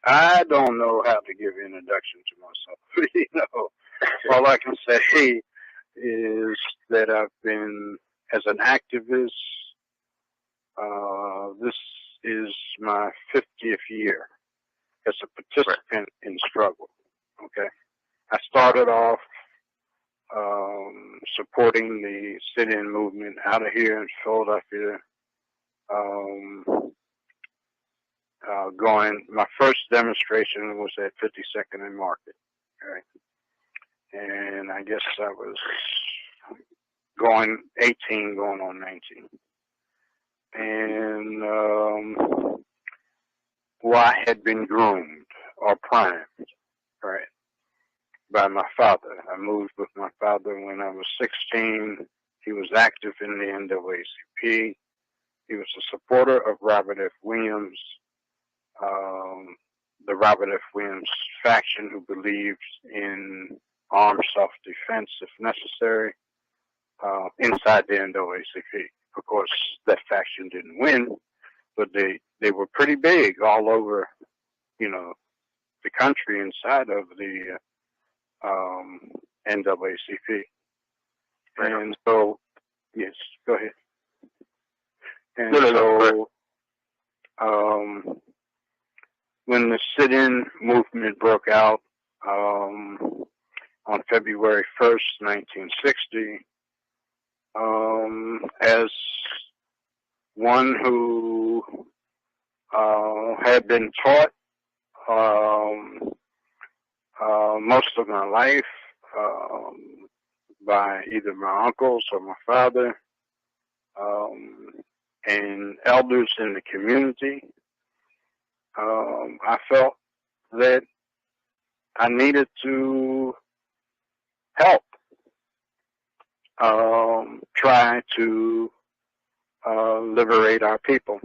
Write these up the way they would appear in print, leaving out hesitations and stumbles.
I don't know how to give an introduction to myself. All I can say is that I've been, as an activist, this is my 50th year as a Right. participant in struggle. Okay. I started off supporting the sit-in movement out of here in Philadelphia. Um, my first demonstration was at 52nd and Market. Right? And I guess I was going 18, going on 19. And I had been groomed or primed, right, by my father. I moved with my father when I was 16. He was active in the NAACP. He was a supporter of Robert F. Williams, the Robert F. Williams faction who believed in armed self-defense if necessary inside the NAACP. Of course, that faction didn't win, but they were pretty big all over, the country inside of the NAACP. Right. And so, yes, go ahead. And No. when the sit-in movement broke out on February 1st, 1960, as one who had been taught most of my life by either my uncles or my father and elders in the community, I felt that I needed to help try to liberate our people.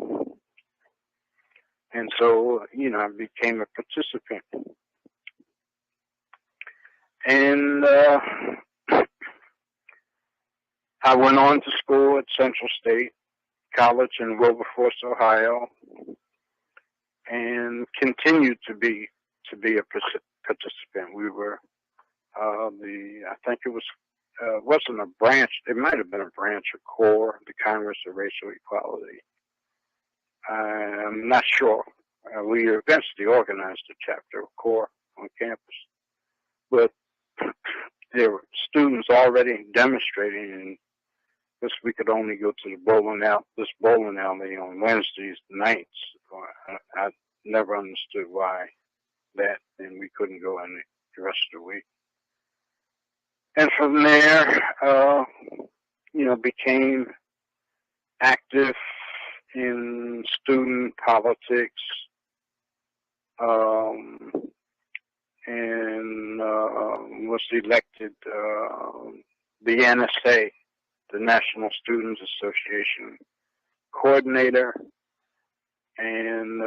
And so, I became a participant. And I went on to school at Central State College in Wilberforce, Ohio, and continued to be a participant. We were I think it wasn't a branch. It might have been a branch of CORE, the Congress of Racial Equality. I'm not sure. We eventually organized a chapter of CORE on campus, but there were students already demonstrating, and because we could only go to this bowling alley on Wednesdays nights. I never understood why that, and we couldn't go in the rest of the week. And from there, became active in student politics, and was elected the NSA, the National Students Association coordinator, and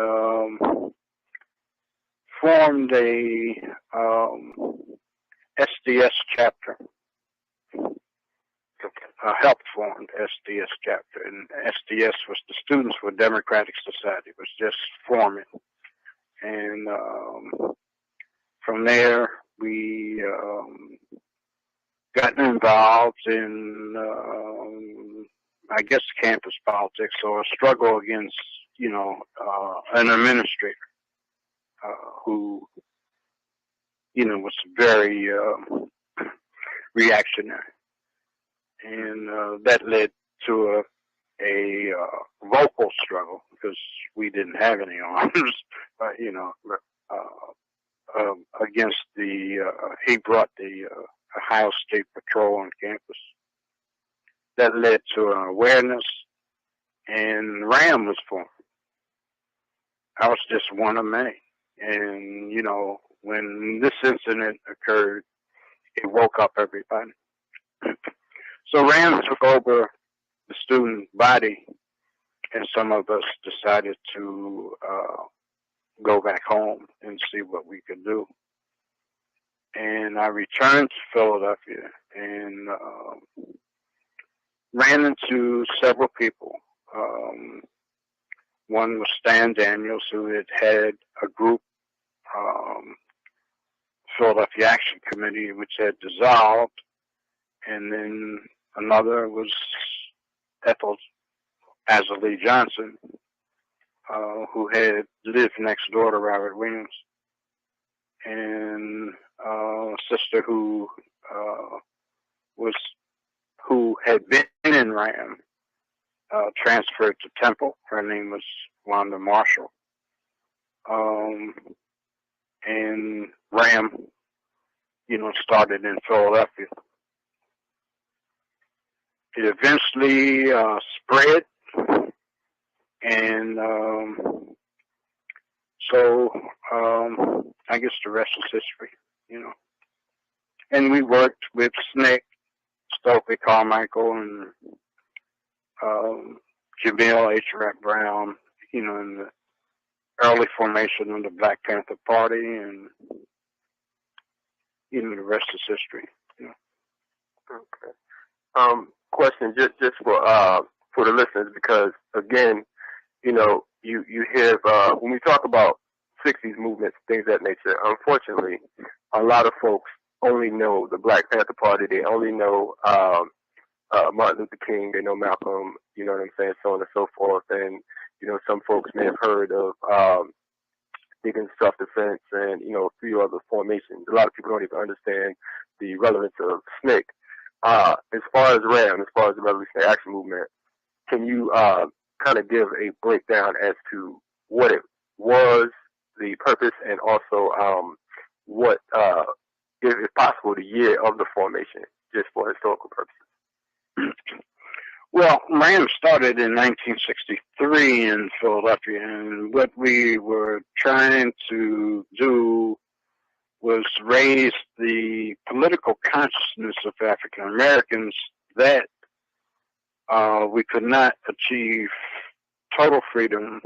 formed a SDS chapter. Helped form SDS chapter, and SDS was the Students for Democratic Society. It was just forming, and from there we got involved in, I guess, campus politics or a struggle against, an administrator who, was very reactionary. And that led to a vocal struggle because we didn't have any arms, against he brought the Ohio State Patrol on campus. That led to an awareness, and RAM was formed. I was just one of many. And, when this incident occurred, it woke up everybody. So RAM took over the student body, and some of us decided to go back home and see what we could do. And I returned to Philadelphia and ran into several people. One was Stan Daniels, who had a group Philadelphia Action Committee, which had dissolved, and then another was Ethel Azalea Johnson, who had lived next door to Robert Williams, and a sister who had been in RAM, transferred to Temple. Her name was Wanda Marshall. And RAM, started in Philadelphia. It eventually spread, and so I guess the rest is history, And we worked with SNCC, Stokely Carmichael, and Jamil H. Rap Brown, in the early formation of the Black Panther Party, and the rest is history. Okay. Question just for the listeners, because again, you hear when we talk about 60s movements, things of that nature. Unfortunately, a lot of folks only know the Black Panther Party. They only know Martin Luther King. They know Malcolm. You know what I'm saying, so on and so forth. And some folks may have heard of Diggins Self-Defense and a few other formations. A lot of people don't even understand the relevance of SNCC. As far as RAM, as far as the Revolutionary Action Movement, can you kind of give a breakdown as to what it was, the purpose, and also what, if possible, the year of the formation, just for historical purposes? Well, RAM started in 1963 in Philadelphia, and what we were trying to do was raise the political consciousness of African Americans that we could not achieve total freedom.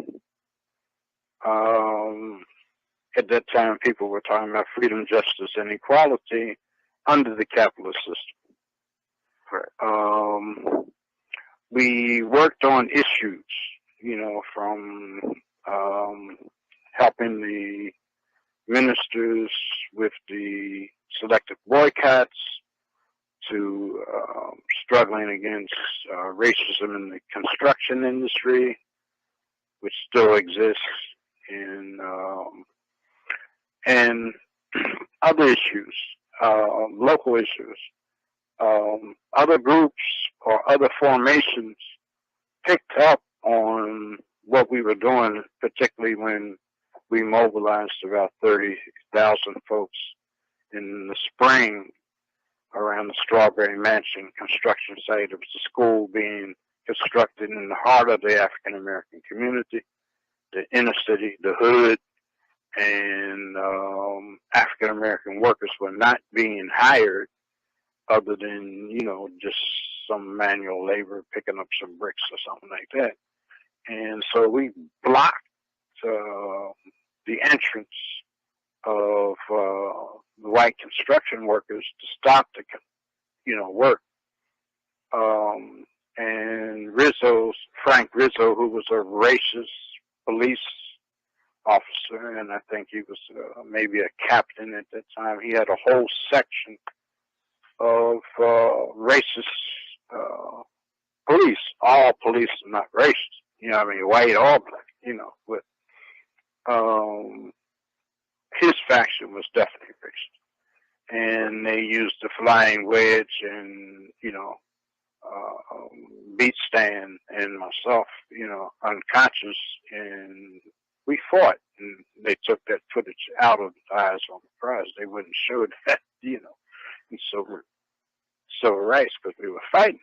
At that time, people were talking about freedom, justice, and equality under the capitalist system. Right. We worked on issues, from helping the ministers with the selective boycotts to struggling against racism in the construction industry, which still exists, and other issues, local issues. Other groups or other formations picked up on what we were doing, particularly when we mobilized about 30,000 folks in the spring around the Strawberry Mansion construction site. It was a school being constructed in the heart of the African American community, the inner city, the hood, and African American workers were not being hired other than, just some manual labor, picking up some bricks or something like that. And so we blocked the entrance of the white construction workers to stop the, work. And Frank Rizzo, who was a racist police officer, and I think he was maybe a captain at that time, he had a whole section of racist police. All police are not racist, white or black, but his faction was definitely racist. And they used the flying wedge and, beat Stan and myself, unconscious, and we fought. And they took that footage out of the Eyes on the Prize. They wouldn't show that, in civil rights, because we were fighting.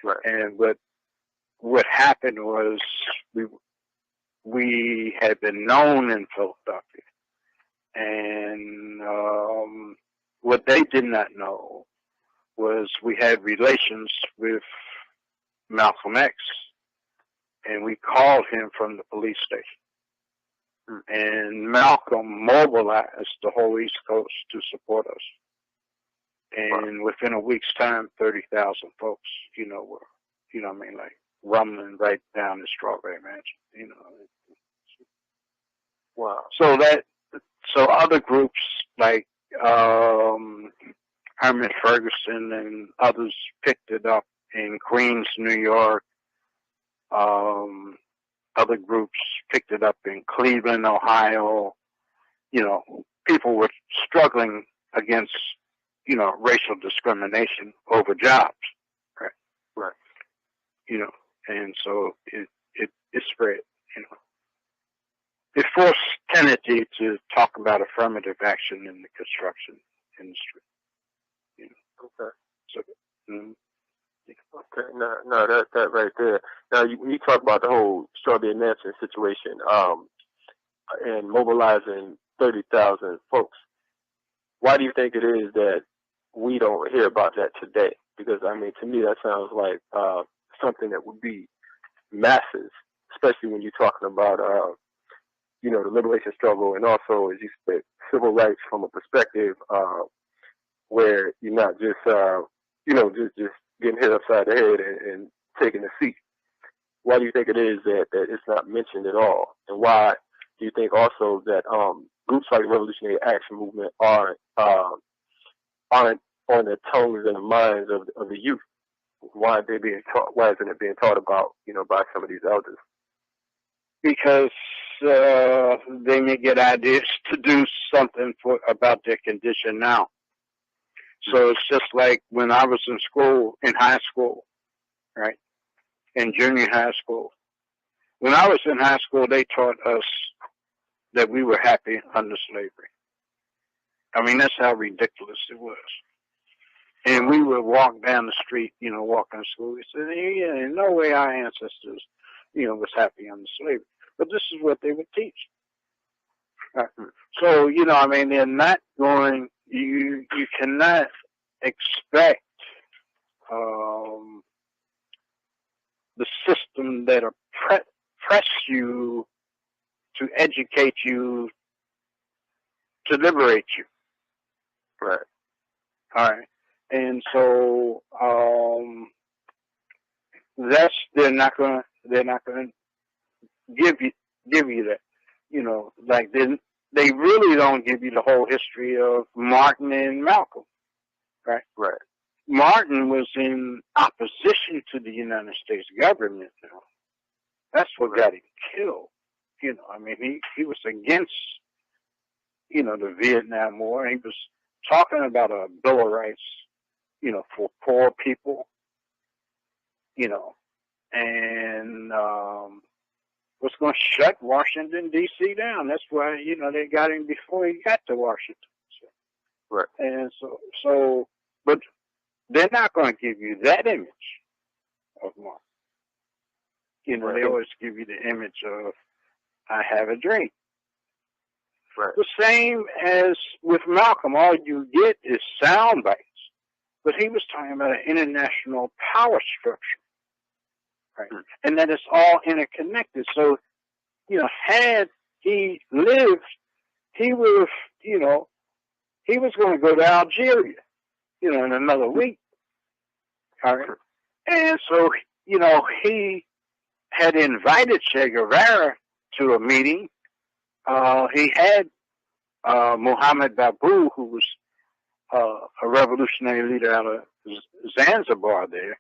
Right. And what happened was we had been known in Philadelphia, and what they did not know was we had relations with Malcolm X, and we called him from the police station. And Malcolm mobilized the whole East Coast to support us. And within a week's time, 30,000 folks, were, like rumbling right down the Strawberry Mansion, Wow. So that So other groups like Herman Ferguson and others picked it up in Queens, New York. Other groups picked it up in Cleveland, Ohio. You know, people were struggling against, you know, racial discrimination over jobs. Right. Right. You know, and so it spread, you know. It forced Kennedy to talk about affirmative action in the construction industry. You know. Okay. So, okay. No, that right there. Now, when you talk about the whole Strawberry Mansion situation, and mobilizing 30,000 folks, why do you think it is that we don't hear about that today? Because, I mean, to me, that sounds like something that would be massive, especially when you're talking about, you know, the liberation struggle and also, as you said, civil rights from a perspective where you're not just, you know, just getting hit upside the head and taking a seat. Why do you think it is that it's not mentioned at all? And why do you think also that groups like the Revolutionary Action Movement aren't on the tongues and the minds of the youth? Why aren't they being taught? Why isn't it being taught about, you know, by some of these elders? Because they may get ideas to do something about their condition now. So it's just like when I was in school, in high school, right? In junior high school. When I was in high school, they taught us that we were happy under slavery. I mean, that's how ridiculous it was. And we would walk down the street, you know, walking to school. We said, yeah, in no way our ancestors, you know, was happy under slavery. But this is what they would teach. So, you know, I mean, they're not going, you cannot expect the system that oppress you to educate you, to liberate you. Right. All right. And so they're not gonna give you that. You know, like they really don't give you the whole history of Martin and Malcolm. Right? Right. Martin was in opposition to the United States government now. That's what got him killed. You know, I mean, he was against, you know, the Vietnam War. He was talking about a Bill of Rights, you know, for poor people, you know, and was going to shut Washington, D.C. down. That's why, you know, they got him before he got to Washington. So, right. And so, but they're not going to give you that image of Martin. You know, they always give you the image of, I have a dream. Right. The same as with Malcolm, all you get is sound bites. But he was talking about an international power structure. Right? And that it's all interconnected. So, you know, had he lived, he would have, you know, he was going to go to Algeria, you know, in another week. All right. And so, you know, he had invited Che Guevara to a meeting. He had Muhammad Babu, who was a revolutionary leader out of Zanzibar there.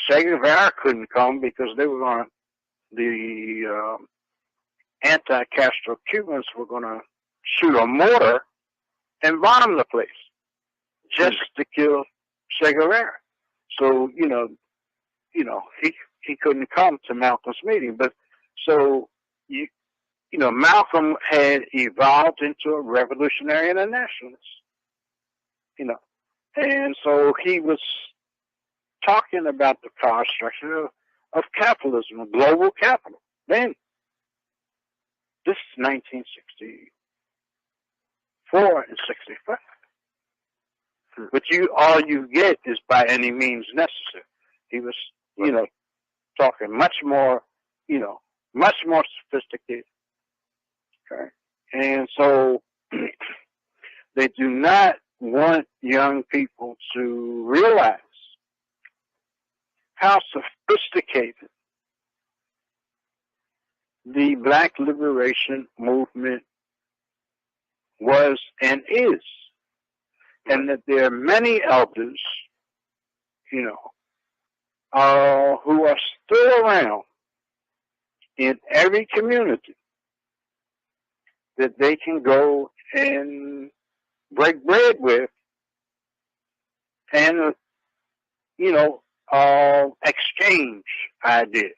Che Guevara couldn't come because they were going to, the anti-Castro Cubans were going to shoot a mortar and bomb the place just to kill Che Guevara. So, you know, he couldn't come to Malcolm's meeting. But so, you know, Malcolm had evolved into a revolutionary and a nationalist, you know. And so he was talking about the power structure of capitalism, of global capital. Then, this is 1964 and 65. But all you get is by any means necessary. He was, you know, talking much more, you know, much more sophisticated. Okay. And so they do not want young people to realize how sophisticated the Black liberation movement was, and is. And that there are many elders, you know, who are still around in every community that they can go and break bread with and, you know, exchange ideas.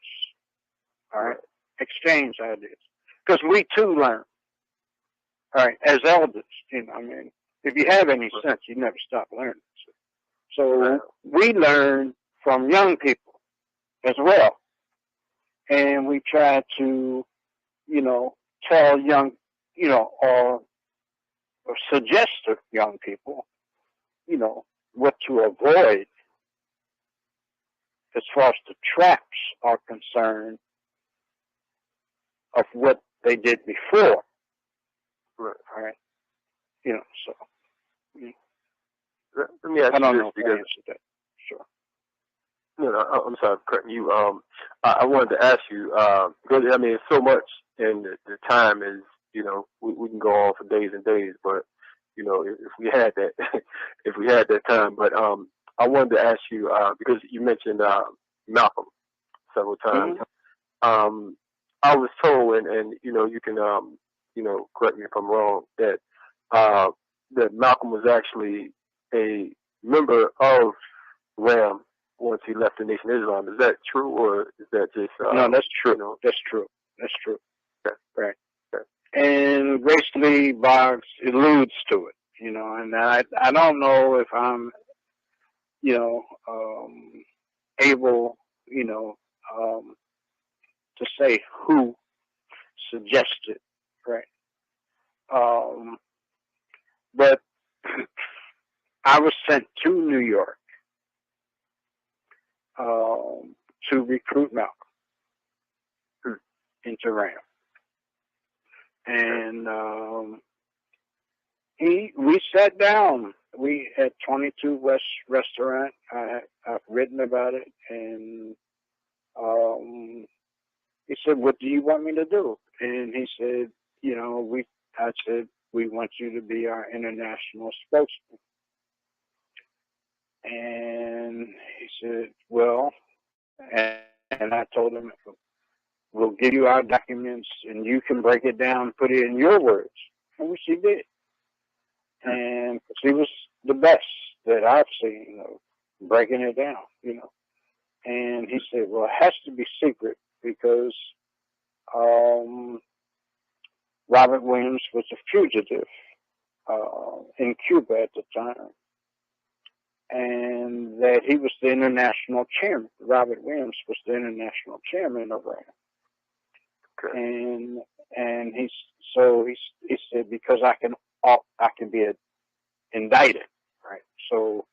All right? Exchange ideas. Because we too learn. All right? As elders, you know, I mean, if you have any sense, you never stop learning. So we learn from young people as well. And we try to, you know, tell young, you know, or suggest to young people, you know, what to avoid as far as the traps are concerned of what they did before. Right. All right. You know, so. Let me ask I don't you know this if I because answered that. Sure. no, I'm sorry for cutting you. I wanted to ask you because I mean, it's so much, and the time is, you know, we can go on for days and days, but you know, if we had that, if we had that time. But I wanted to ask you because you mentioned Malcolm several times. Mm-hmm. I was told, and you know, you can you know, correct me if I'm wrong, that that Malcolm was actually a member of RAM once he left the Nation of Islam. Is that true, or is that just No, that's true. You know? That's true. That's true. Okay. Right. Okay. And Grace Lee Boggs alludes to it, you know, and I don't know if I'm, you know, able, you know, to say who suggested, right? But I was sent to New York to recruit Malcolm into RAM. And we sat down. We at 22 West Restaurant. I've written about it, and he said, "What do you want me to do?" And he said, "You know, I said, we want you to be our international spokesman." And he said, "Well," and I told him, "We'll give you our documents, and you can break it down, put it in your words," which he did. And he was the best that I've seen of breaking it down, you know. And he said, "Well, it has to be secret because Robert Williams was a fugitive in Cuba at the time, and that he was the international chairman. Robert Williams was the international chairman of RAM." Okay. And he said, because I can be indicted, right? So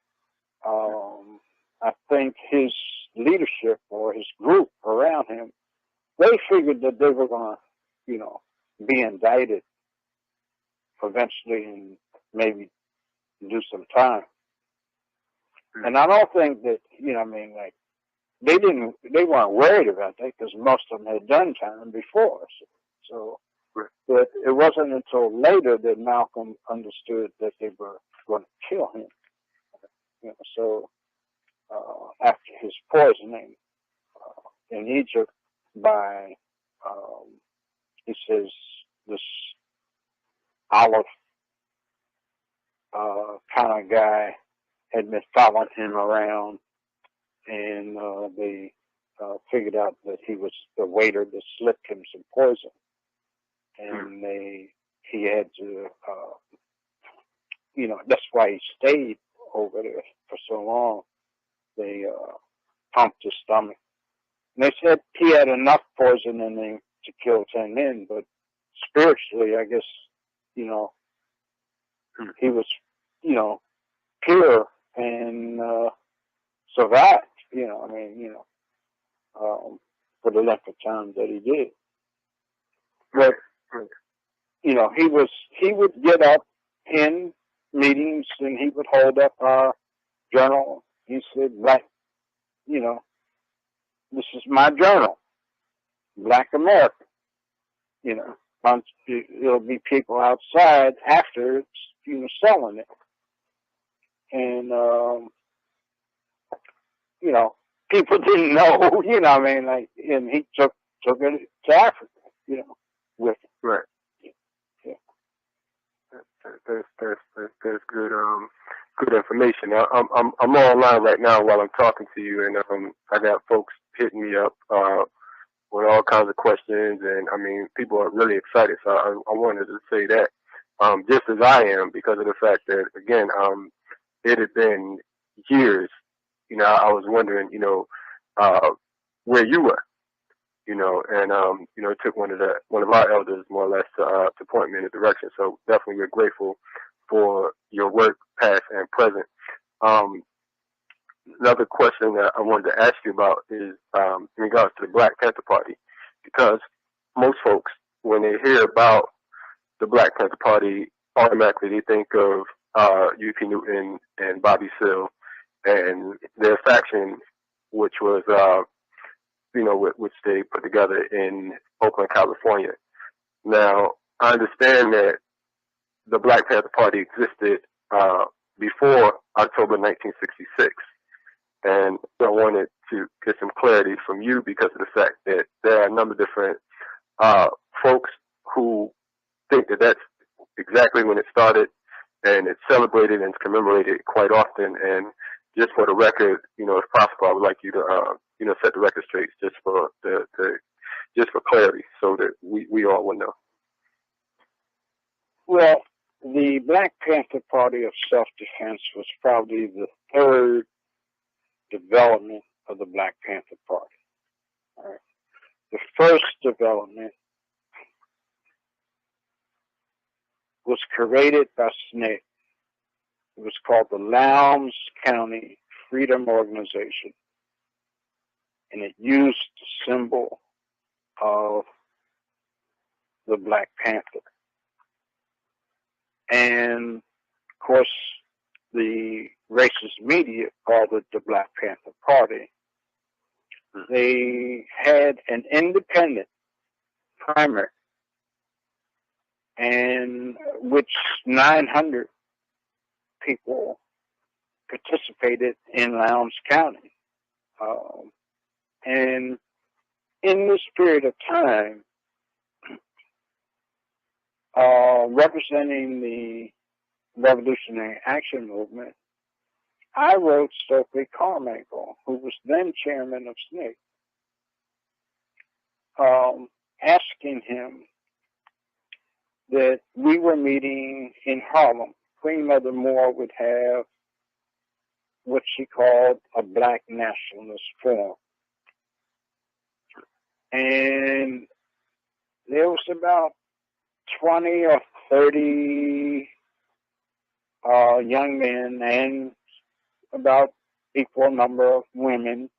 I think his leadership or his group around him, they figured that they were going to, you know, be indicted eventually and maybe do some time. And I don't think that, you know, I mean, like, they weren't worried about that because most of them had done time before. So, but it wasn't until later that Malcolm understood that they were going to kill him. You know, so after his poisoning in Egypt by, he says, this olive kind of guy had been following him around, and they figured out that he was the waiter that slipped him some poison, and he had to, you know, that's why he stayed over there for so long. They pumped his stomach. And they said he had enough poison in him to kill 10 men, but spiritually, I guess, you know, he was, you know, pure and survived, you know, I mean, you know, for the length of time that he did. But, you know, he would get up in meetings and he would hold up our journal. He said, "Black, you know, this is my journal, Black America," you know, There'll be people outside after it's, selling it. And, people didn't know, and he took it to Africa, with him. Right. Yeah. That's good. Good information. I'm online right now while I'm talking to you, and I got folks hitting me up with all kinds of questions, and I mean, people are really excited. So I wanted to say that, just as I am, because of the fact that again, it had been years. I was wondering, where you were, and it took one of our elders more or less to point me in the direction. So definitely, we're grateful for your work, past and present. Another question that I wanted to ask you about is in regards to the Black Panther Party, because most folks, when they hear about the Black Panther Party, automatically they think of U.P. Newton and Bobby Seale and their faction, which was, which they put together in Oakland, California. Now, I understand that the Black Panther Party existed before October 1966. And I wanted to get some clarity from you because of the fact that there are a number of different folks who think that that's exactly when it started, and it's celebrated and it's commemorated quite often. And just for the record, if possible, I would like you to, set the record straight just for clarity, so that we all will know. Well, the Black Panther Party of Self-Defense was probably the third development of the Black Panther Party. All right. The first development was created by SNCC. It was called the Lowndes County Freedom Organization, and it used the symbol of the Black Panther. And of course, the racist media called it the Black Panther Party. They had an independent primary, and which 900 people participated in Lowndes County. And in this period of time, representing the Revolutionary Action Movement, I wrote Stokely Carmichael, who was then chairman of SNCC, asking him that we were meeting in Harlem. Queen Mother Moore would have what she called a Black Nationalist Forum. And there was about 20 or 30 young men and about equal number of women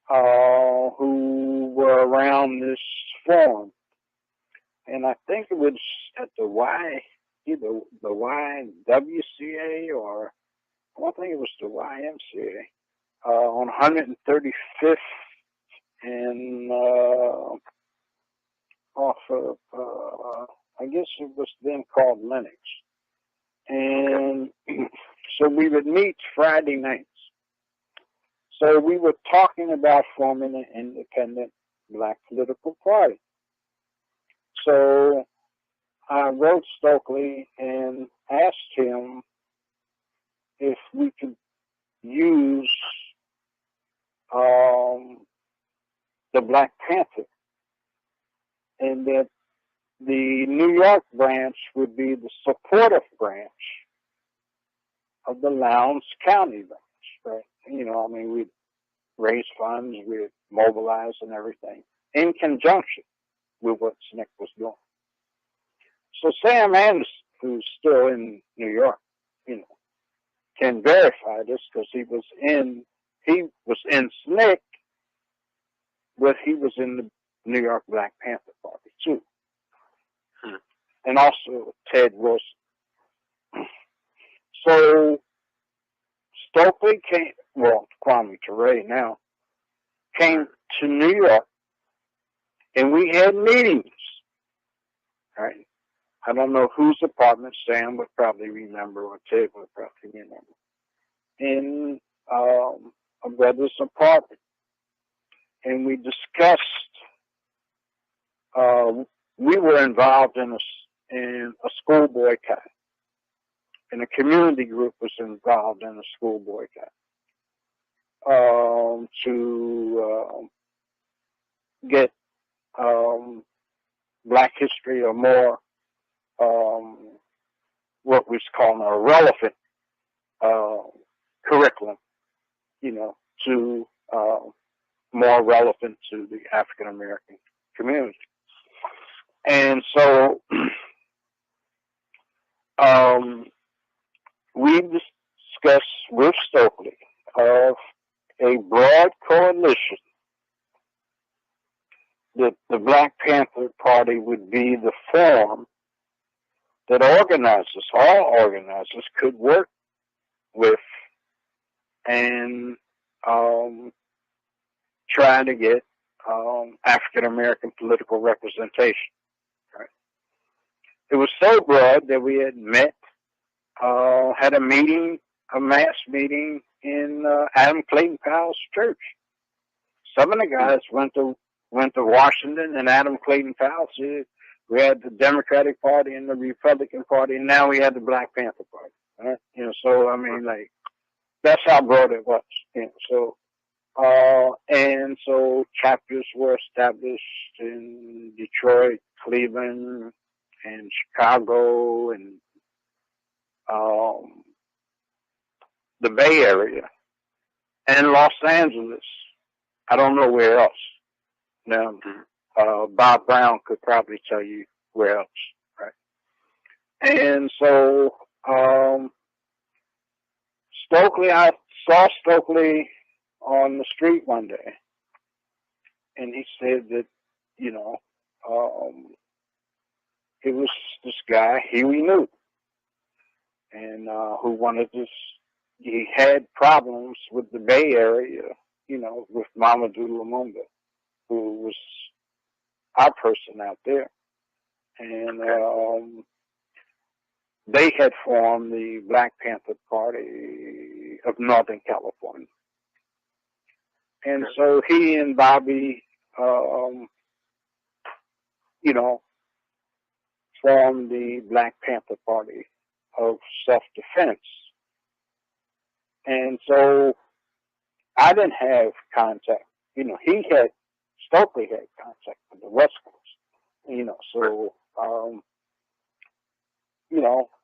who were around this forum. And I think it was at either the YWCA or I think it was the YMCA on 135th and off of, I guess it was then called Lenox. And so we would meet Friday nights. So we were talking about forming an independent Black political party. So I wrote Stokely and asked him if we could use the Black Panther, and that the New York branch would be the supportive branch of the Lowndes County branch, right? We'd raise funds, we'd mobilize and everything in conjunction with what SNCC was doing. So Sam Anderson, who's still in New York, can verify this because he was in SNCC, but he was in the New York Black Panther Party too. And also Ted Wilson. So Stokely Kwame Ture now, came to New York, and we had meetings right? I don't know whose apartment. Sam would probably remember, or Ted would probably remember. In a brother's apartment. And we discussed, we were involved in a school boycott. And a community group was involved in a school boycott to get Black history or more what was called a relevant curriculum, to more relevant to the African American community. And so we discussed with Stokely of a broad coalition that the Black Panther Party would be the forum that organizers, all organizers, could work with and try to get African American political representation. Right? It was so broad that we had met, had a meeting, a mass meeting in Adam Clayton Powell's church. Some of the guys went to Washington, and Adam Clayton Powell said we had the Democratic Party and the Republican Party, and now we had the Black Panther Party. Right? So I mean, like, that's how broad it was. So and so chapters were established in Detroit, Cleveland, and Chicago, and the Bay Area, and Los Angeles. I don't know where else. Now, Bob Brown could probably tell you where else, right? And so Stokely, I saw Stokely on the street one day, and he said that, it was this guy, Huey Newton, and who wanted this. He had problems with the Bay Area, with Mamadou Lumumba, who was our person out there. And they had formed the Black Panther Party of Northern California. And so he and Bobby, formed the Black Panther Party of Self-Defense. And so I didn't have contact. Stokely had contact with the West Coast. So,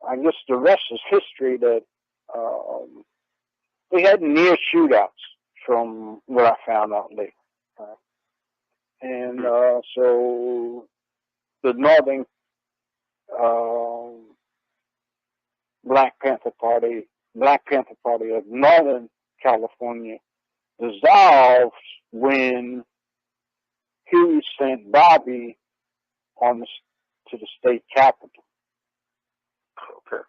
I guess the rest is history that we had near shootouts from what I found out later. And so the Northern Black Panther Party of Northern California dissolved when Huey sent Bobby to the state capitol. Okay.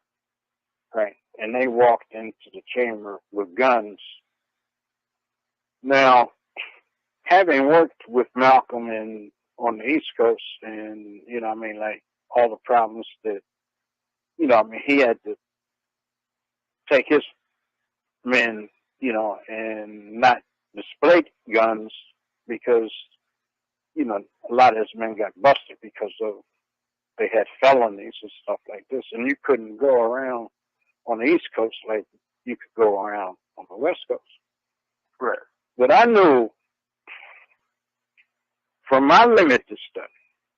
Right. And they walked into the chamber with guns. Now, having worked with Malcolm on the East Coast, and, like all the problems that, he had to take his men, and not display guns because, a lot of his men got busted because they had felonies and stuff like this. And you couldn't go around on the East Coast like you could go around on the West Coast. Right. But I knew from my limited study,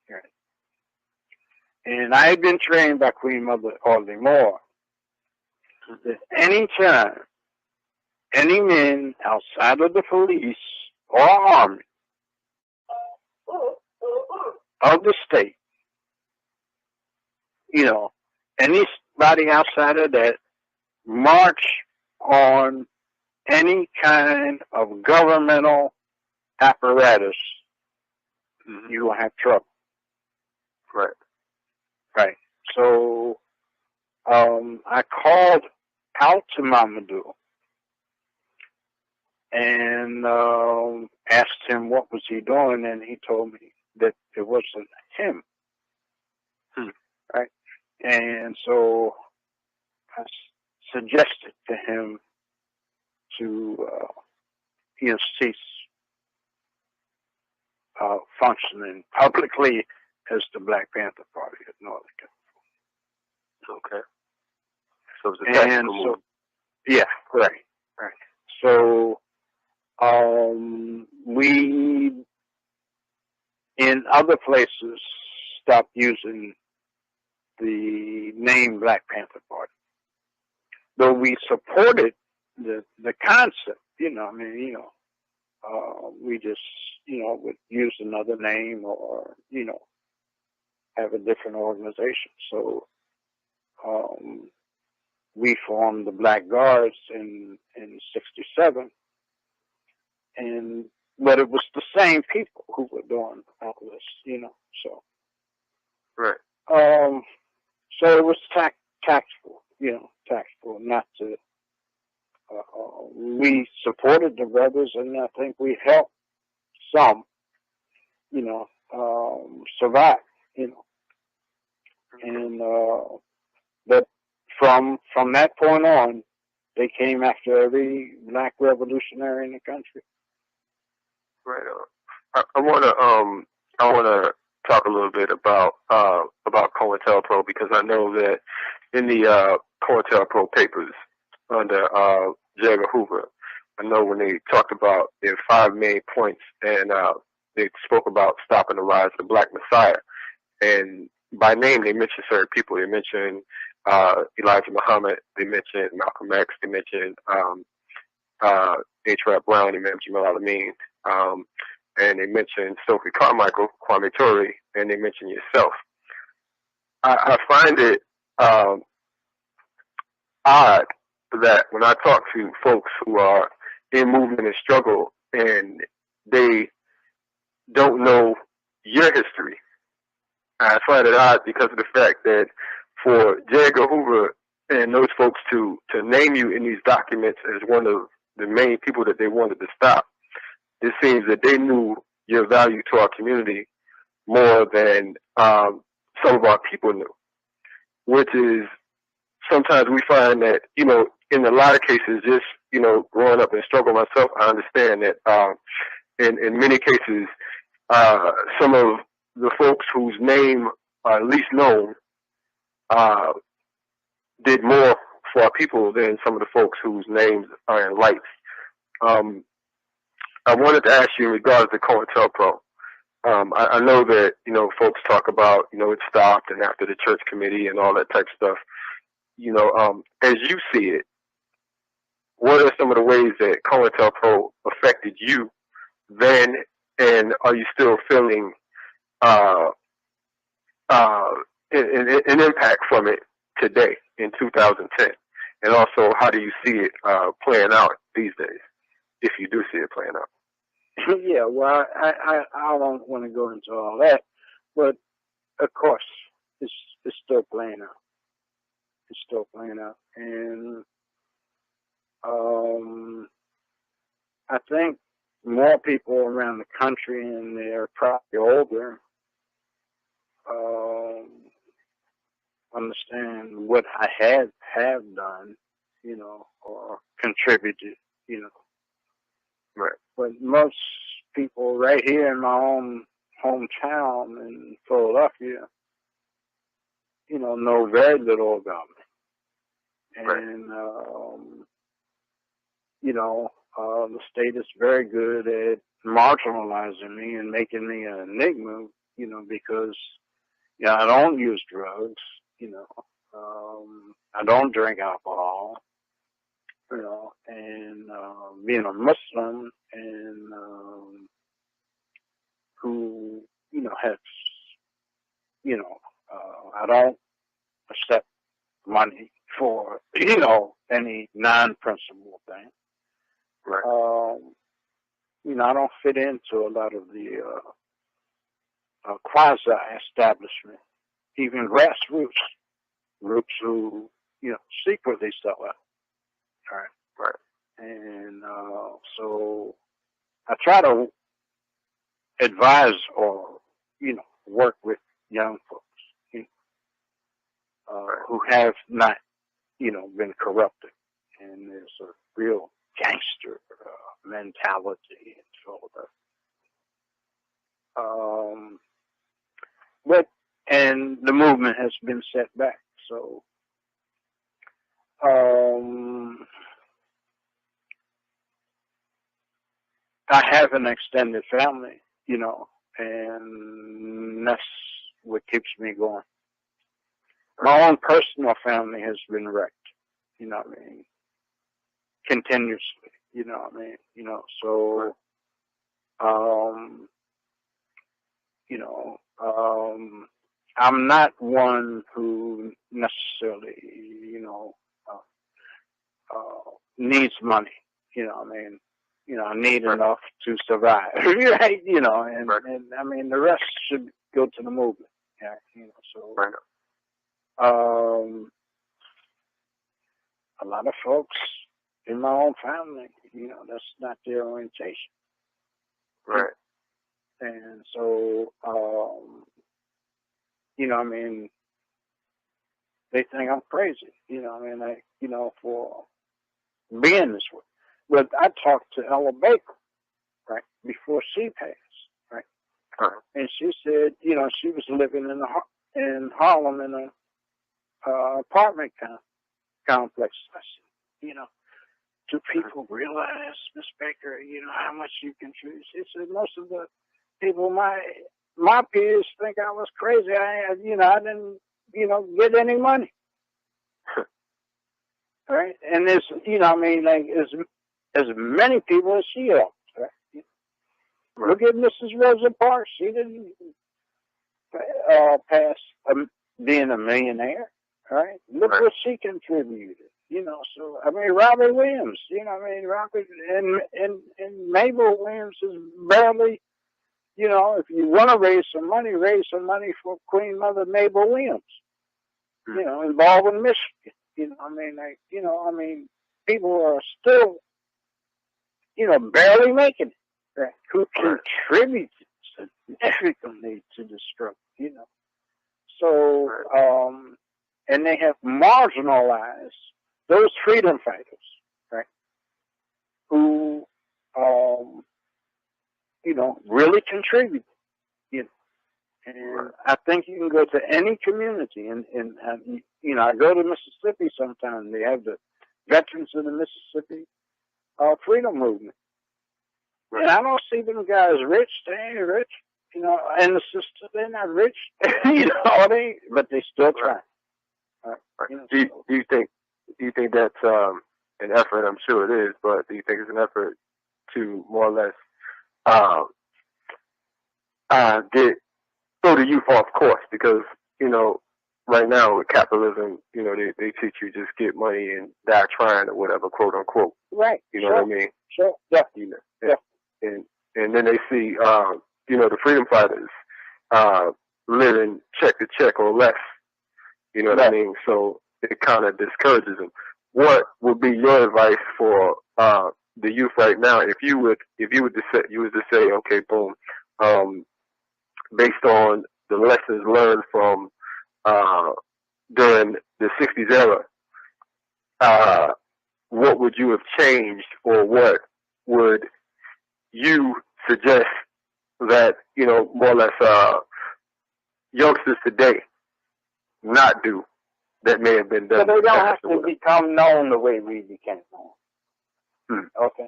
right, and I had been trained by Queen Mother Audley Moore, that any time any men outside of the police or army of the state, anybody outside of that march on any kind of governmental apparatus, you will have trouble. Right. Right. So I called out to Mamadou and asked him what was he doing, and he told me that it wasn't him. so I suggested to him to cease functioning publicly as the Black Panther Party of Northern California. Okay. So it's a tactical move. Yeah, right. So we, in other places, stopped using the name Black Panther Party. Though we supported the concept, we just, would use another name or, have a different organization. So we formed the Black Guards in '67, but it was the same people who were doing all this, so. Right. So it was tactful, not to. We supported the brothers, and I think we helped some, survive, and but from that point on, they came after every black revolutionary in the country. Right. I wanna talk a little bit about COINTELPRO, because I know that in the COINTELPRO papers under J. Edgar Hoover, I know when they talked about their 5 main points, and they spoke about stopping the rise of the Black Messiah, and by name they mentioned certain people. They mentioned Elijah Muhammad, they mentioned Malcolm X, they mentioned H. Rap Brown, they mentioned Jamal Amin, and they mentioned Sophie Carmichael, Kwame Ture, and they mentioned yourself. I find it odd that when I talk to folks who are in movement and struggle and they don't know your history, I find it odd because of the fact that for J. Edgar Hoover and those folks to name you in these documents as one of the main people that they wanted to stop, it seems that they knew your value to our community more than some of our people knew, which is sometimes we find that, in a lot of cases, just, growing up and struggle myself, I understand that in many cases, some of the folks whose name are least known did more for our people than some of the folks whose names are in lights. I wanted to ask you in regards to COINTELPRO. I know that, folks talk about, it stopped and after the church committee and all that type of stuff. As you see it, what are some of the ways that COINTELPRO affected you then, and are you still feeling an impact from it today in 2010? And also, how do you see it playing out these days, if you do see it playing out? Yeah, well, I don't want to go into all that, but of course, it's still playing out. It's still playing out, and I think more people around the country, and they're probably older, understand what I have done, or contributed, Right. But most people right here in my own hometown in Philadelphia, know very little about me. And, the state is very good at marginalizing me and making me an enigma, because, I don't use drugs, I don't drink alcohol, and being a Muslim and who, has, I don't accept money for, any non-principal thing. Right. I don't fit into a lot of the quasi-establishment, even grassroots groups who, secretly sell out. All right. Right. And so I try to advise or, work with young folks. who have not, been corrupted. And there's a real gangster mentality in Philadelphia. And the movement has been set back. So, I have an extended family, and that's what keeps me going. My own personal family has been wrecked, continuously, so, I'm not one who necessarily, needs money, I need enough to survive, right? And I mean, the rest should go to the movement, so, a lot of folks in my own family, that's not their orientation. Right. And so, they think I'm crazy, for being this way. But I talked to Ella Baker, right, before she passed, right? And she said, she was living in Harlem in a apartment complex. I said, do people realize, Miss Baker, how much you contribute? She said, most of the people, my peers think I was crazy. I didn't, get any money. Right? And there's, as many people as she helped. Right? Look at Mrs. Rosa Parks. She didn't pass being a millionaire. Right? Look what she contributed. So Robert Williams. Robert and Mabel Williams is barely. If you want to raise some money for Queen Mother Mabel Williams. In Baldwin, Michigan. People are still, barely making it, right? Who contribute significantly to the struggle, So, and they have marginalized those freedom fighters, right? Who, really contribute, And I think you can go to any community, and I go to Mississippi sometimes. They have the Veterans of the Mississippi Freedom Movement. Right. And I don't see them guys rich. They ain't rich, and the sisters, they're not rich, but they still try. Do you think that's an effort? I'm sure it is, but do you think it's an effort to more or less throw the youth off course? Because right now with capitalism, they teach you just get money and die trying or whatever, quote unquote. Right. What I mean? Sure. Yeah. And then they see the freedom fighters living check to check or less. You know what I mean? So it kind of discourages them. What would be your advice for the youth right now? If you would to say, okay, boom, based on the lessons learned from during the '60s era, what would you have changed, or what would you suggest that more or less youngsters today not do that may have been done? So they don't have to become known the way we became known. Okay.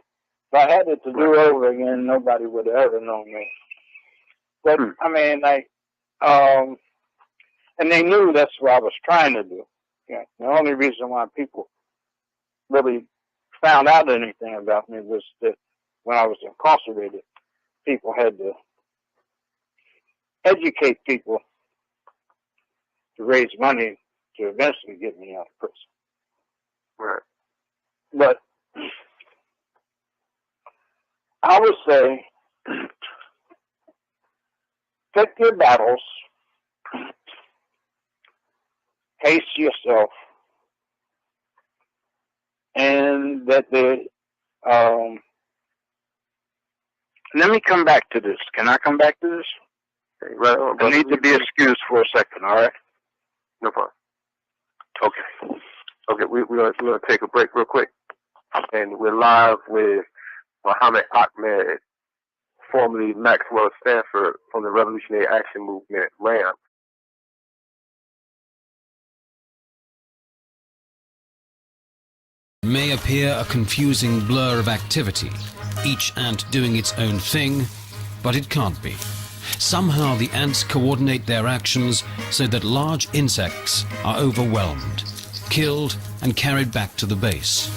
If I had it to do over again, nobody would have ever known me. But and they knew that's what I was trying to do. Yeah. The only reason why people really found out anything about me was that when I was incarcerated, people had to educate people to raise money to eventually get me out of prison. Right. But I would say, pick your battles, pace yourself, and that let me come back to this. Can I come back to this? Right. I need to be excused for a second, all right? No problem. Okay. Okay, we're gonna take a break real quick, and we're live with Muhammad Ahmed, formerly Maxwell Stanford, from the Revolutionary Action Movement, RAM. May appear a confusing blur of activity, each ant doing its own thing, but it can't be. Somehow the ants coordinate their actions so that large insects are overwhelmed, killed and carried back to the base.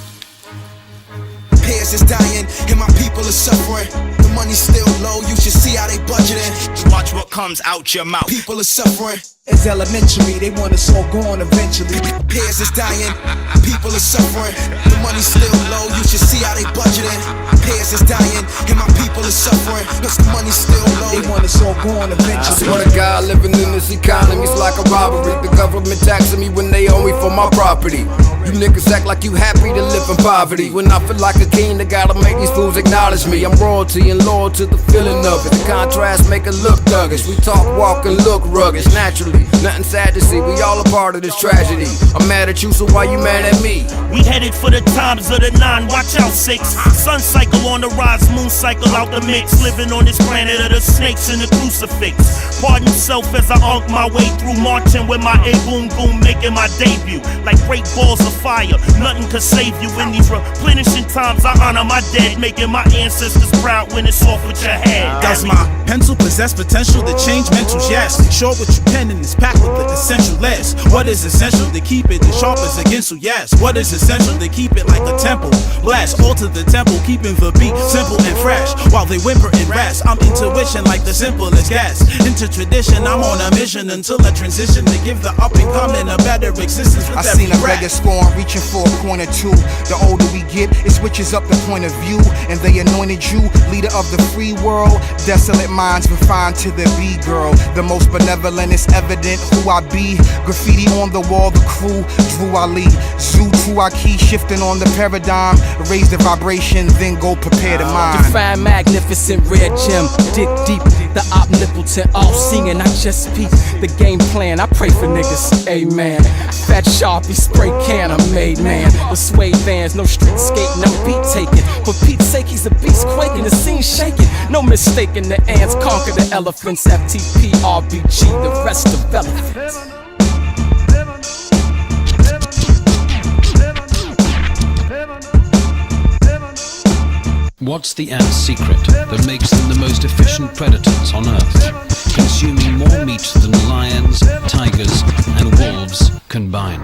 Peers is dying and my people are suffering. The money's still low, you should see how they budgeting. Watch what comes out your mouth. People are suffering. It's elementary, they want us all gone eventually. Peers is dying, people are suffering. The money's still low, you should see how they budgeting. Peers is dying and my people are suffering. Cause the money's still low, they want us all gone eventually. I swear to God, living in this economy's like a robbery. The government taxing me when they owe me for my property. You niggas act like you happy to live in poverty. When I feel like a king, they gotta make these fools acknowledge me. I'm royalty and loyal to the feeling of it. The contrast make it look thuggish. We talk, walk, and look ruggish. Naturally, nothing sad to see. We all a part of this tragedy. I'm mad at you, so why you mad at me? We headed for the times of the 9, watch out 6. Sun cycle on the rise, moon cycle out the mix. Living on this planet of the snakes and the crucifix. Pardon self as I unk my way through, marching with my A-boom boom, making my debut. Like great balls of fire, nothing could save you. In these replenishing times, I honor my dead, making my ancestors proud when it's off with your head. Does my pencil possess potential to change mentals? Yes. Show what you pen in this pack with the essential less. What is essential to keep it as sharp as a ginsel? Yes. What is essential to keep it like a temple? Blast, alter the temple, keeping the beat simple and fresh. While they whimper and rest, I'm intuition like the simplest gas. Into tradition, I'm on a mission until I transition to give the up and coming a better existence. I seen a reggae scorn reaching for a point or two. The older we get, it switches up the point of view. And they anointed you, leader of the free world. Desolate minds refined to the B-girl. The most benevolent is evident who I be. Graffiti on the wall, the crew, Drew Ali. Zoo to our key, shifting on the paradigm. Raise the vibration, then go prepare the mind. Define magnificent red gem, dig deep. The omnipotent, all-seeing, I just peep. The game plan, I pray for niggas, amen. Fat Sharpie, spray can, I'm made man. With suede vans, no street skate, no beat taking. For Pete's sake, he's a beast quaking, the scene shaking. No mistaking, the ants conquer the elephants. FTP, RBG, the rest of elephants. What's the ant's secret that makes them the most efficient predators on Earth, consuming more meat than lions, tigers, and wolves combined?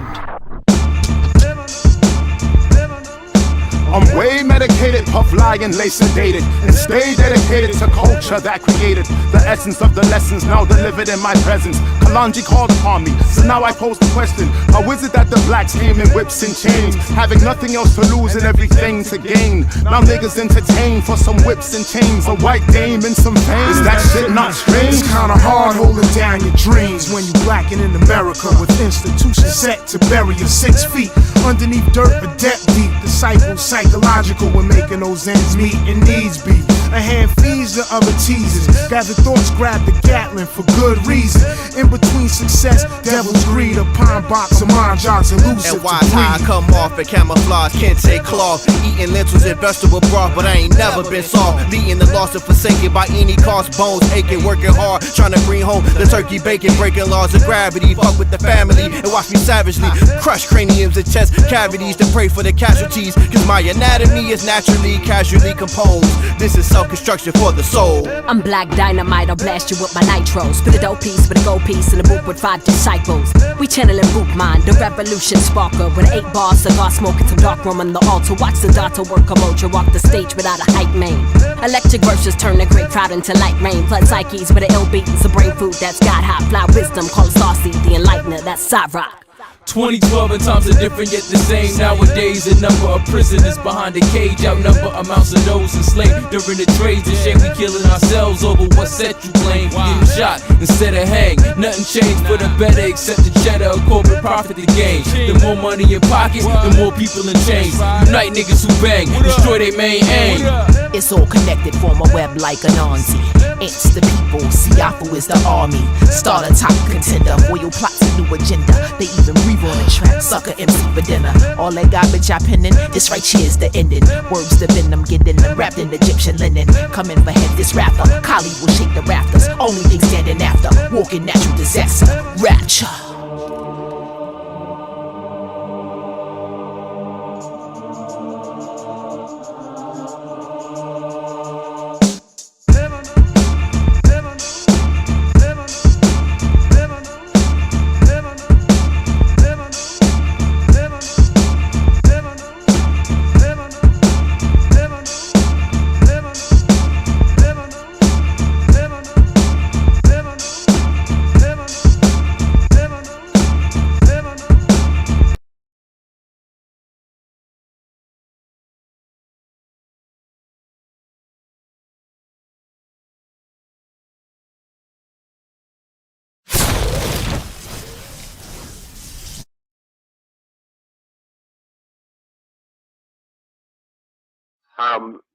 I'm way medicated, puff lion, lace sedated, and stay dedicated to culture that created the essence of the lessons now delivered in my presence. Kalanji called upon me, so now I pose the question: how is it that the blacks came in whips and chains, having nothing else to lose and everything to gain? Now niggas entertain for some whips and chains, a white dame and some fame. Is that shit not strange? It's kinda hard holding down your dreams when you blacking in America, with institutions set to bury you 6 feet underneath dirt but depth deep. Disciples psychological when making those ends meet and needs be. A hand feeds the other teases. Gather thoughts, grab the Gatlin for good reason. In between success, devil's greed, a pine box, a mind jogs elusive. And why I come off and camouflage, can't take cloth. Eating lentils and vegetable broth, but I ain't never been soft. Leading the lost and forsaken by any cost, bones aching, working hard, trying to bring home the turkey bacon, breaking laws of gravity. Fuck with the family and watch me savagely crush craniums and chest cavities to pray for the casualties. Cause my anatomy is naturally, casually composed. This is self-construction for the soul. I'm black dynamite, I'll blast you with my nitros. Spit a dope piece with a gold piece in a boot with 5 disciples. We channeling boot mind, the revolution sparker. With 8 bars, cigar smoking some dark room on the altar. Watch the daughter work a mojo, walk the stage without a hype man. Electric verses turn the great crowd into light rain. Flood psyches with an ill beat, it's a brain food that's got hot. Fly wisdom, call it saucy, the enlightener, that's side rock. 2012 and times are different yet the same. Nowadays the number of prisoners behind the cage outnumber amounts of those enslaved during the trades. And shame we killing ourselves over what set you blame. Getting shot instead of hang. Nothing changed for the better except the cheddar of corporate profit to gain. The more money in pockets, the more people in chains. Unite niggas who bang, destroy their main aim. It's all connected, form a web like an Anzi. It's the people, Siafu is the army. Start a top contender, oil plots a new agenda. They even Steve on the track, sucker MC for dinner. All that garbage I penning, this right here's the ending. Words the venom, getting them wrapped in Egyptian linen. Coming for head this rapper, Kali will shake the rafters. Only thing standing after, walking natural disaster. Rapture.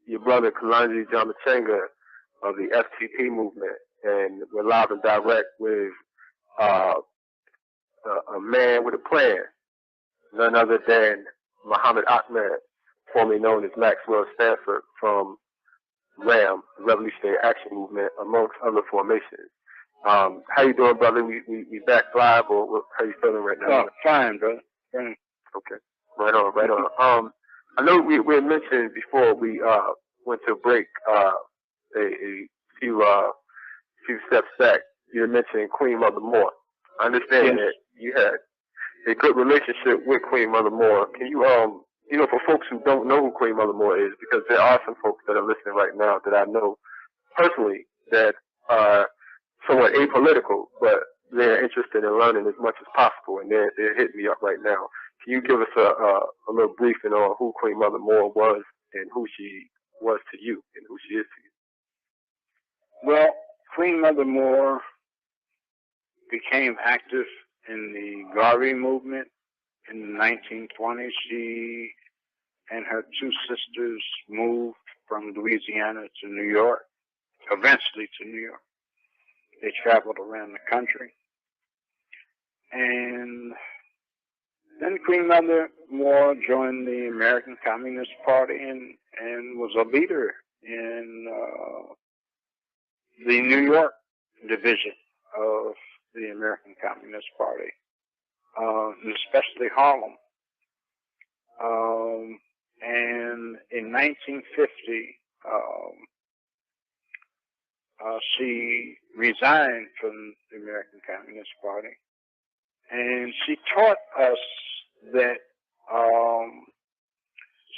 Your brother Kalonji Jamachenga of the FTP movement, and we're live and direct with a man with a plan, none other than Muhammad Ahmed, formerly known as Maxwell Stanford from RAM, the Revolutionary Action Movement, amongst other formations. How you doing, brother? We back live, or how you feeling right now? Oh, fine, brother. Fine. Okay, right on, right on. I know we had mentioned before we went to a break a few steps back. You were mentioning Queen Mother Moore. I understand that you had a good relationship with Queen Mother Moore. Can you, for folks who don't know who Queen Mother Moore is, because there are some folks that are listening right now that I know personally that are somewhat apolitical, but they're interested in learning as much as possible, and they're hitting me up right now. Can you give us a little briefing on who Queen Mother Moore was and who she was to you and who she is to you? Well, Queen Mother Moore became active in the Garvey movement in the 1920s. She and her two sisters moved from Louisiana to New York, eventually to New York. They traveled around the country. And then Queen Mother Moore joined the American Communist Party and was a leader in the New York division of the American Communist Party, and especially Harlem. And in 1950, she resigned from the American Communist Party, and she taught us that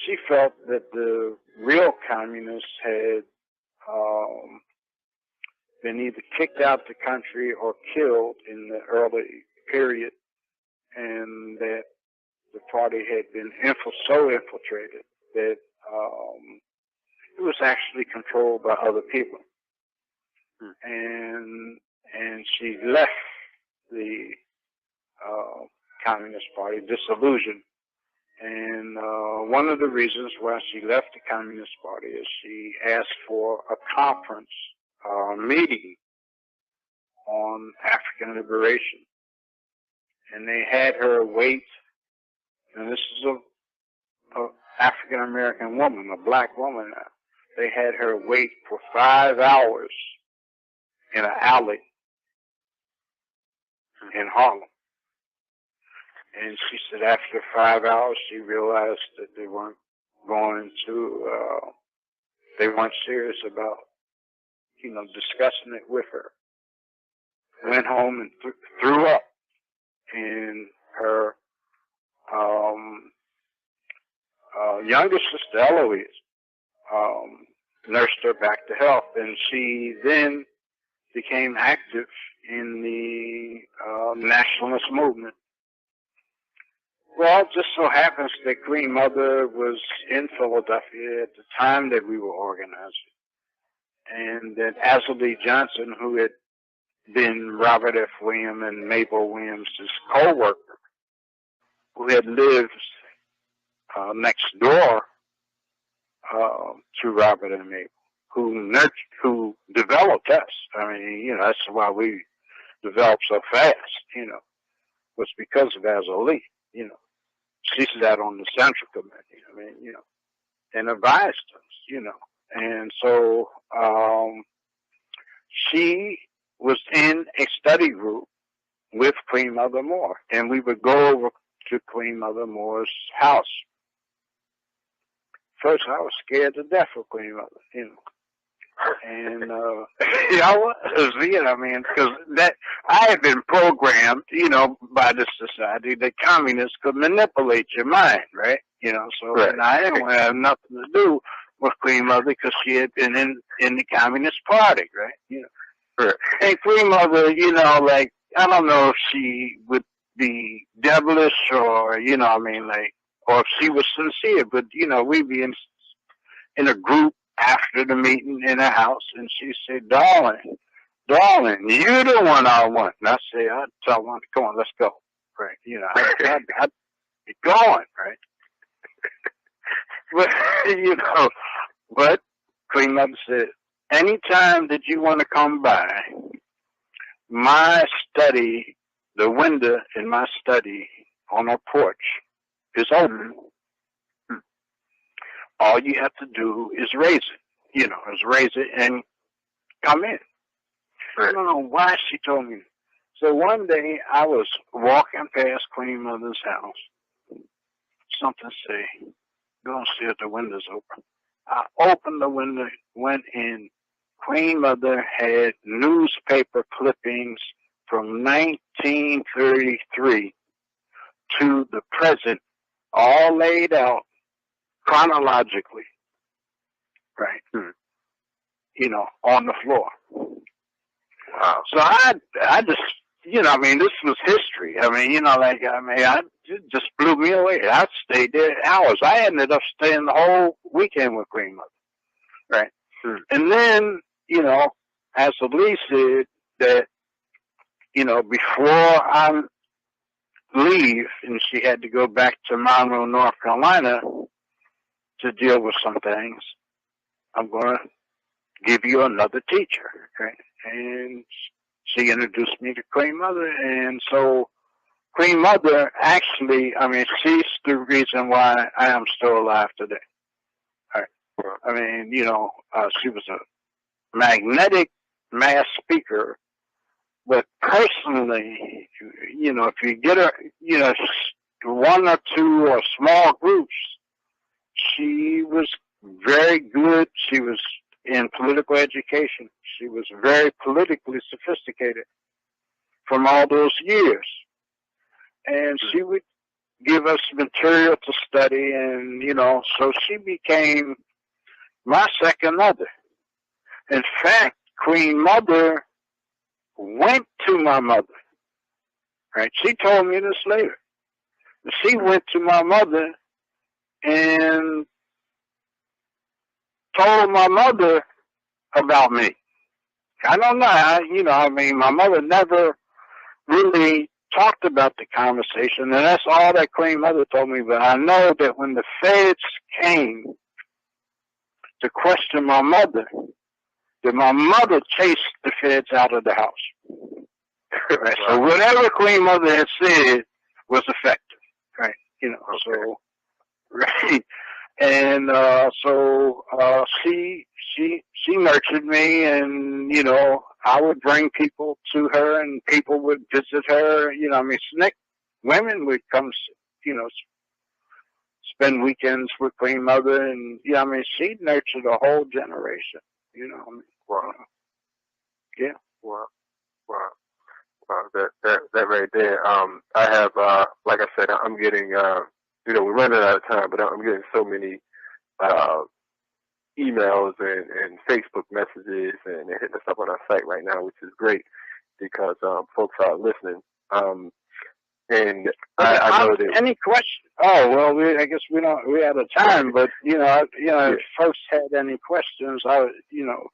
she felt that the real communists had been either kicked out the country or killed in the early period, and that the party had been so infiltrated that it was actually controlled by other people. And she left the Communist Party disillusioned. And one of the reasons why she left the Communist Party is she asked for a conference meeting on African liberation. And they had her wait, and this is a African American woman, a black woman now. They had her wait for 5 hours in an alley in Harlem. And she said after 5 hours, she realized that they weren't going to, they weren't serious about, discussing it with her. Went home and threw up. And her younger sister, Eloise, nursed her back to health. And she then became active in the nationalist movement. Well, it just so happens that Queen Mother was in Philadelphia at the time that we were organizing. And that Azalea Johnson, who had been Robert F. Williams and Mabel Williams' co-worker, who had lived next door to Robert and Mabel, who developed us. I mean, that's why we developed so fast, was because of Azali. You know, she sat on the Central Committee. I mean, you know, and advised us. You know, and so she was in a study group with Queen Mother Moore, and we would go over to Queen Mother Moore's house. First, I was scared to death of Queen Mother, you know. And, yeah, I was, you know, I mean, because that, I had been programmed, you know, by this society that communists could manipulate your mind, right? You know, so Right. and I didn't have nothing to do with Queen Mother because she had been in the Communist Party, right? You know. Right. And Queen Mother, you know, like, I don't know if she would be devilish or, you know, I mean, like, or if she was sincere, but, you know, we'd be in a group after the meeting in a house, and she said, darling, you're the one I want. And I say, I'd tell her, come on, let's go. Right. You know, I'd be going, right? But, you know, but Queen Mother said, anytime that you want to come by, my study, the window in my study on our porch is open. All you have to do is raise it, you know, and come in. I don't know why she told me. So one day I was walking past Queen Mother's house. Something say, go and see if the window's open. I opened the window, went in. Queen Mother had newspaper clippings from 1933 to the present, all laid out chronologically, right? You know, on the floor. Wow. So I just, you know, I mean, this was history. I mean, you know, like, I mean, it just blew me away. I stayed there hours. I ended up staying the whole weekend with Queen Mother, right? And then, you know, as Lee said, that, you know, before I leave, and she had to go back to Monroe, North Carolina to deal with some things, I'm going to give you another teacher, okay? And she introduced me to Queen Mother, and so Queen Mother actually, I mean, she's the reason why I am still alive today. All right. I mean, you know, she was a magnetic mass speaker, but personally, you know, if you get her, you know, one or two or small groups, she was very good. She was in political education. She was very politically sophisticated from all those years. And she would give us material to study, and, you know, so she became my second mother. In fact, Queen Mother went to my mother, right? She told me this later. She went to my mother and told my mother about me. I don't know, you know, I mean, my mother never really talked about the conversation, and that's all that Queen Mother told me, but I know that when the feds came to question my mother, that my mother chased the feds out of the house. Right? So whatever Queen Mother had said was effective, right? You know, so, right. And so she nurtured me, and, you know, I would bring people to her, and people would visit her. You know, I mean, women would come, you know, spend weekends with Queen Mother, and, yeah, I mean, she nurtured a whole generation. You know, I mean, Wow. Yeah. Wow. That right there. I have, like I said, I'm getting, you know, we're running out of time, but I'm getting so many emails and Facebook messages, and they're hitting us up on our site right now, which is great because folks are listening. And I know that any question. Oh well, I guess we're out of time. But you know, if folks had any questions, I would, you know,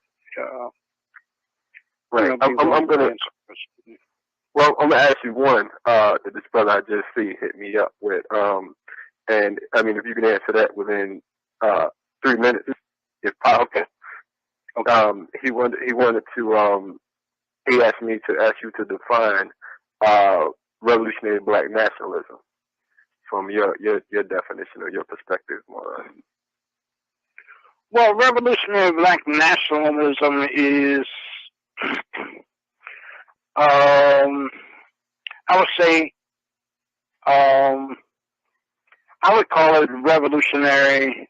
right. I'm gonna. Well, I'm gonna ask you one that this brother I just see hit me up with. And I mean, if you can answer that within 3 minutes, if possible. Okay. He wanted to. He asked me to ask you to define revolutionary black nationalism from your definition or your perspective, more? Well, revolutionary black nationalism is, I would say, I would call it revolutionary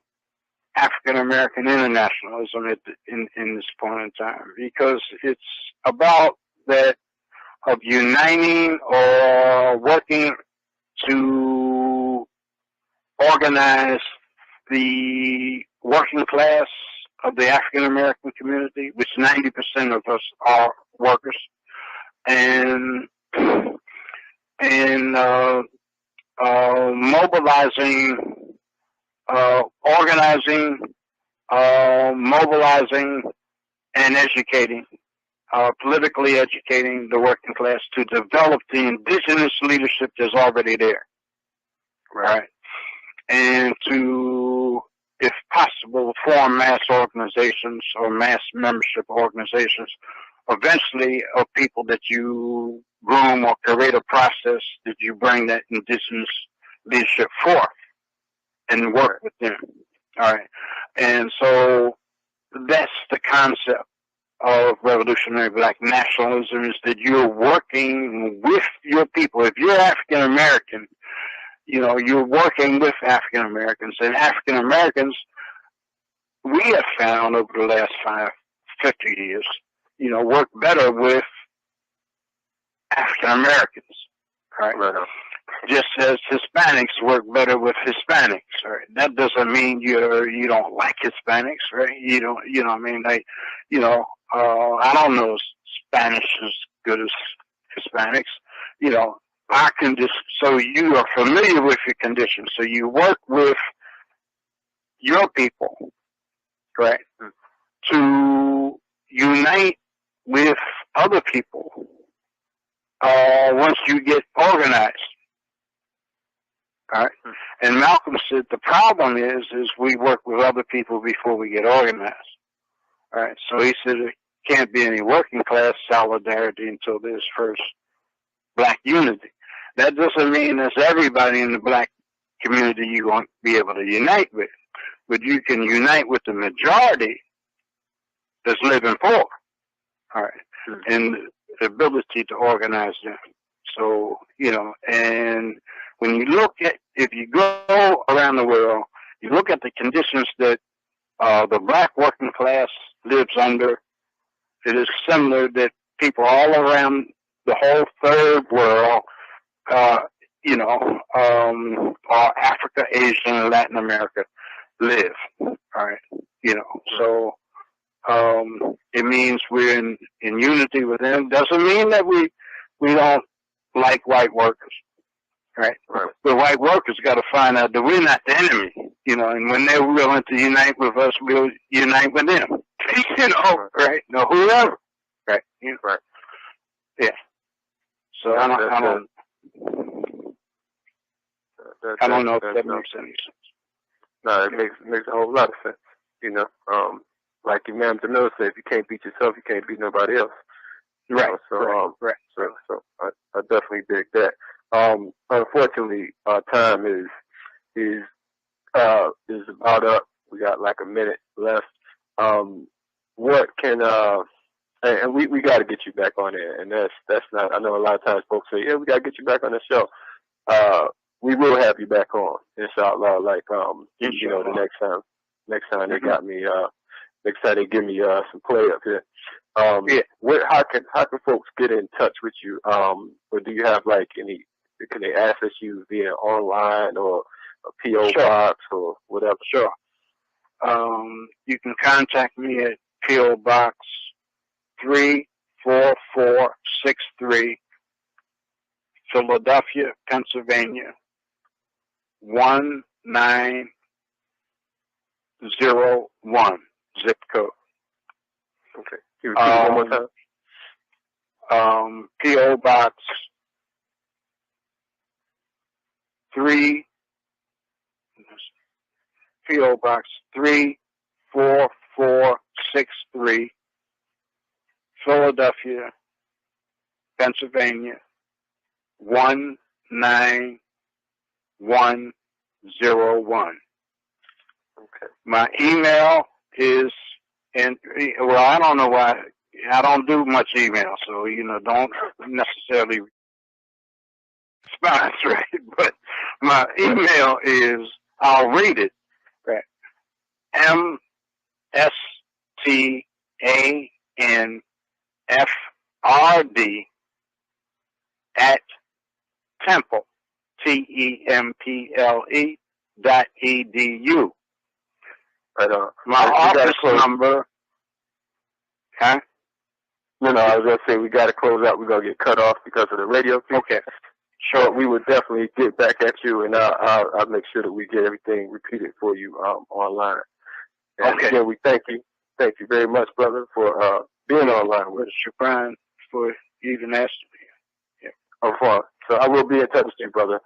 African American internationalism in this point in time, because it's about that of uniting or working to organize the working class of the African American community, which 90% of us are workers, and mobilizing, organizing, mobilizing, and educating, politically educating the working class to develop the indigenous leadership that's already there, right? And to, if possible, form mass organizations or mass membership organizations, eventually of people that you groom or create a process that you bring that indigenous leadership forth and work with them. All right. And so that's the concept of revolutionary black nationalism, is that you're working with your people. If you're African American, you know, you're working with African Americans, and African Americans, we have found over the last 50 years, you know, work better with African Americans, right? Just as Hispanics work better with Hispanics, right? That doesn't mean you don't like Hispanics, right? You know what I mean? Like, you know, I don't know Spanish as good as Hispanics, you know. I can just, so you are familiar with your conditions, so you work with your people, right, to unite with other people once you get organized. All right? And Malcolm said the problem is we work with other people before we get organized. All right? So he said there can't be any working class solidarity until there's first black unity. That doesn't mean there's everybody in the black community you won't be able to unite with, but you can unite with the majority that's living poor. All right? And the ability to organize them. So, you know, and when you look at, if you go around the world, you look at the conditions that the black working class lives under, it is similar that people all around the whole third world, you know, or Africa, Asia, and Latin America live. All right, you know, so it means we're in unity with them. Doesn't mean that we don't like white workers. Right. The white workers got to find out that we're not the enemy, you know, and when they're willing to unite with us, we'll unite with them. You know, right? No, whoever. Right. You know? Right. Yeah. So I don't know if that makes any sense. No, it makes a whole lot of sense. You know, like Imam Jamil said, if you can't beat yourself, you can't beat nobody else. Right. You know, so I definitely dig that. Unfortunately, our time is about up. We got like a minute left. What can and we got to get you back on there, and that's not. I know a lot of times folks say, yeah, we got to get you back on the show. We will have you back on, inshallah. Like you know, the next time they got me, next time they give me some play up here. How can folks get in touch with you? Or do you have like any? Can they access you via online or a P.O. box or whatever? Sure. You can contact me at P.O. Box 34463, Philadelphia, Pennsylvania 1901, zip code. Okay. Can you repeat it one more time? P.O. Box 34463, Philadelphia, Pennsylvania 19101. Okay. My email is well, I don't know why. I don't do much email, so don't necessarily sponsor it. But my email is, I'll read it. Right. MSTANFRD at Temple, TEMPLE.edu. Right on. My office number. Huh? No, I was going to say we got to close out. We're going to get cut off because of the radio. Okay. Sure. We will definitely get back at you, and I'll make sure that we get everything repeated for you online. And okay. Again, we thank you. Thank you very much, brother, for being online with us. Shukran for even asking me. Yeah. So I will be in touch with you, brother.